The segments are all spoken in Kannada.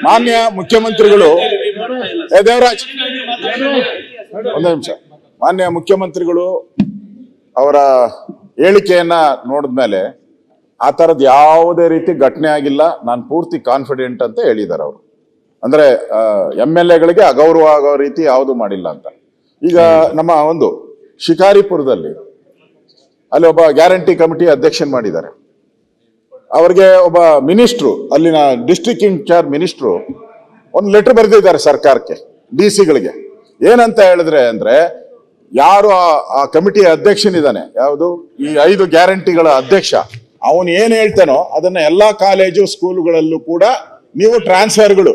ಮಾನ್ಯ ಮುಖ್ಯಮಂತ್ರಿಗಳು ದೇವರಾಜ್ ಒಂದು ನಿಮಿಷ. ಮಾನ್ಯ ಮುಖ್ಯಮಂತ್ರಿಗಳು ಅವರ ಹೇಳಿಕೆಯನ್ನ ನೋಡಿದ್ಮೇಲೆ ಆ ತರದ್ ಯಾವುದೇ ರೀತಿ ಘಟನೆ ಆಗಿಲ್ಲ, ನಾನು ಪೂರ್ತಿ ಕಾನ್ಫಿಡೆಂಟ್ ಅಂತ ಹೇಳಿದ್ದಾರೆ ಅವರು. ಅಂದ್ರೆ MLA ಗಳಿಗೆ ಅಗೌರವ ಆಗೋ ರೀತಿ ಯಾವುದು ಮಾಡಿಲ್ಲ ಅಂತ. ಈಗ ನಮ್ಮ ಒಂದು ಶಿಕಾರಿಪುರದಲ್ಲಿ ಅಲ್ಲಿ ಒಬ್ಬ ಗ್ಯಾರಂಟಿ ಕಮಿಟಿ ಅಧ್ಯಕ್ಷನ್ ಮಾಡಿದ್ದಾರೆ. ಅವ್ರಿಗೆ ಒಬ್ಬ ಮಿನಿಸ್ಟ್ರು, ಅಲ್ಲಿನ ಡಿಸ್ಟ್ರಿಕ್ಟ್ ಇನ್ಚಾರ್ಜ್ ಮಿನಿಸ್ಟ್ರು ಒಂದು ಲೆಟರ್ ಬರೆದಿದ್ದಾರೆ ಸರ್ಕಾರಕ್ಕೆ, DC ಗಳಿಗೆ. ಏನಂತ ಹೇಳಿದ್ರೆ ಅಂದ್ರೆ, ಯಾರು ಆ ಕಮಿಟಿಯ ಅಧ್ಯಕ್ಷನಿದ್ದಾನೆ, ಯಾವುದು ಈ 5 ಗ್ಯಾರಂಟಿಗಳ ಅಧ್ಯಕ್ಷ, ಅವನು ಏನ್ ಹೇಳ್ತಾನೋ ಅದನ್ನ ಎಲ್ಲಾ ಕಾಲೇಜು ಸ್ಕೂಲ್ಗಳಲ್ಲೂ ಕೂಡ ನೀವು ಟ್ರಾನ್ಸ್ಫರ್ಗಳು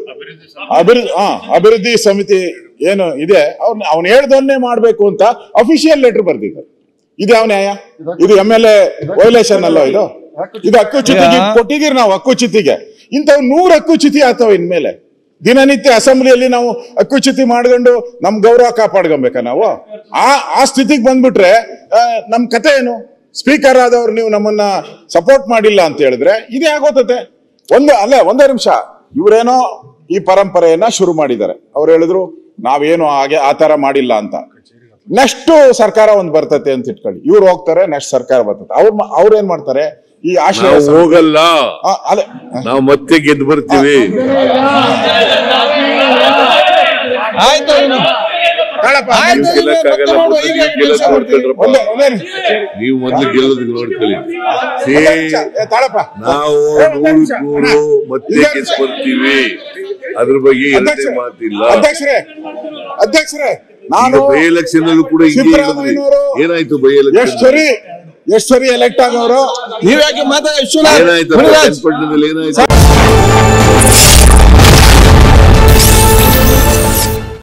ಅಭಿವೃದ್ಧಿ ಸಮಿತಿ ಏನು ಇದೆ ಅವ್ನು ಹೇಳ್ದನ್ನೇ ಮಾಡ್ಬೇಕು ಅಂತ ಅಫಿಷಿಯಲ್ ಲೆಟರ್ ಬರ್ದಿದ್ದಾರೆ. ಇದು ಯಾವ ನ್ಯಾಯ? ಇದು MLA ವೈಲೇಷನ್ ಅಲ್ಲ ಇದು? ಇದು ಹಕ್ಕುಚ್ಯುತಿಗೆ ಕೊಟ್ಟಿದ್ದೀರಿ ನಾವು. ಹಕ್ಕುಚ್ಯುತಿಗೆ ಇಂಥವ್ 100 ಹಕ್ಕುಚ್ಯುತಿ ಆಗ್ತಾವ ಇನ್ಮೇಲೆ. ದಿನನಿತ್ಯ ಅಸೆಂಬ್ಲಿಯಲ್ಲಿ ನಾವು ಹಕ್ಕುಚ್ಯುತಿ ಮಾಡ್ಕೊಂಡು ನಮ್ ಗೌರವ ಕಾಪಾಡ್ಕೊಬೇಕಾ ನಾವು? ಆ ಸ್ಥಿತಿಗೆ ಬಂದ್ಬಿಟ್ರೆ ನಮ್ ಕತೆ ಏನು? ಸ್ಪೀಕರ್ ಆದವ್ರು ನೀವು ನಮ್ಮನ್ನ ಸಪೋರ್ಟ್ ಮಾಡಿಲ್ಲ ಅಂತ ಹೇಳಿದ್ರೆ ಇದೇ ಆಗೋತತೆ. ಒಂದೇ ನಿಮಿಷ. ಇವರೇನೋ ಈ ಪರಂಪರೆಯನ್ನ ಶುರು ಮಾಡಿದ್ದಾರೆ. ಅವ್ರು ಹೇಳಿದ್ರು ನಾವೇನು ಹಾಗೆ ಆ ತರ ಮಾಡಿಲ್ಲ ಅಂತ. ನೆಕ್ಸ್ಟ್ ಸರ್ಕಾರ ಒಂದ್ ಬರ್ತತೆ ಅಂತ ಇಟ್ಕೊಳ್ಳಿ, ಇವ್ರು ಹೋಗ್ತಾರೆ, ನೆಕ್ಸ್ಟ್ ಸರ್ಕಾರ ಬರ್ತದೆ. ಅವ್ರು ಏನ್ ಮಾಡ್ತಾರೆ, ಈ ಆಶ್ರಯ ಹೋಗಲ್ಲ, ನಾವು ಮತ್ತೆ ಗೆದ್ದು ಬರ್ತೀವಿ. ನೀವು ಮೊದ್ಲು ಗೆಲ್ಲೋದಕ್ಕೆ ನೋಡ್ಕೊಳ್ಳಿ. ನಾವು 100 ಮತ್ತೆ ಗೆದ್ದು ಬರ್ತೀವಿ, ಅದ್ರ ಬಗ್ಗೆ ಎರಡೇ ಮಾತಿಲ್ಲ. ಅಧ್ಯಕ್ಷರೇ, ನಾನು ಬೈ ಎಲೆಕ್ಷನ್ ಅಲ್ಲೂ ಕೂಡ ಏನಾಯ್ತು? ಬೈ ಎಲೆಕ್ಷನ್ ಎಷ್ಟು ಸರಿ ಎಲೆಕ್ಟ್ ಆಗೋರು, ನೀವ್ಯಾಕೆ ಮಾತಾಡ ಏನಾಯ್ತು? ಏನಾಯ್ತು?